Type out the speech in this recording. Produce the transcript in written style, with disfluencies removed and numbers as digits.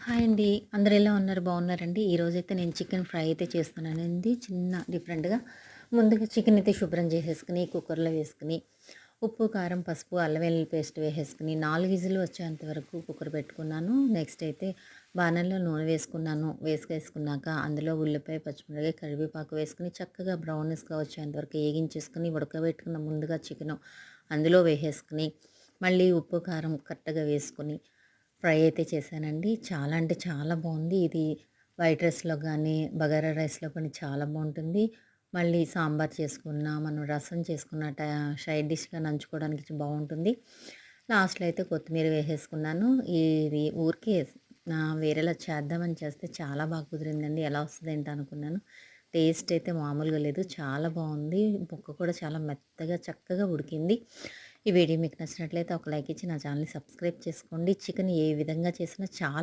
Hi అండి. అందరూ ఎలా ఉన్నారు? బాగున్నారండి? ఈరోజైతే నేను చికెన్ ఫ్రై అయితే చేస్తున్నానండి. చిన్న డిఫరెంట్‌గా. ముందుగా చికెన్ అయితే శుభ్రం చేసేసుకొని, కుక్కర్‌లో వేసుకొని, ఉప్పు, కారం, పసుపు, అల్లం వెల్లుల్లి పేస్ట్ వేసేసుకొని 4 విజిల్లు వచ్చేంత వరకు కుక్కర్ పెట్టుకున్నాను. నెక్స్ట్ అయితే బాణంలో నూనె వేసుకున్నాను. వేసుకున్నాక అందులో ఉల్లిపాయ, పచ్చిమిరపకాయ, కరివేపాకు వేసుకొని చక్కగా బ్రౌనిష్‌గా వచ్చేంత వరకు ఏగించేసుకొని, ఉడకబెట్టుకున్న ముందుగా చికెను అందులో వేసేసుకొని, మళ్ళీ ఉప్పు, కారం కరెక్ట్‌గా వేసుకొని ఫ్రై అయితే చేశానండి. చాలా అంటే చాలా బావుంది. ఇది వైట్ రైస్‌లో గానీ, బగారా రైస్‌లో కానీ చాలా బావుంటుంది. మళ్ళీ సాంబార్ చేసుకున్నా, మనం రసం చేసుకున్న సైడ్ డిష్‌గా నంచుకోవడానికి బావుంటుంది. లాస్ట్‌లో అయితే కొత్తిమీర వేసేసుకున్నాను. ఇది ఊరికే వేరేలా చేద్దామని చేస్తే చాలా బాగా కుదిరిందండి. ఎలా వస్తదేంటి అనుకున్నాను. టేస్ట్ అయితే మామూలుగా లేదు. చాలా బావుంది. ముక్క కూడా చాలా మెత్తగా చక్కగా ఉడికింది. ఈ వీడియో మీకు నచ్చినట్లయితే ఒక లైక్ ఇచ్చి నా ఛానల్‌ని సబ్స్క్రైబ్ చేసుకోండి. చికెన్ ఏ విధంగా చేసినా చాలా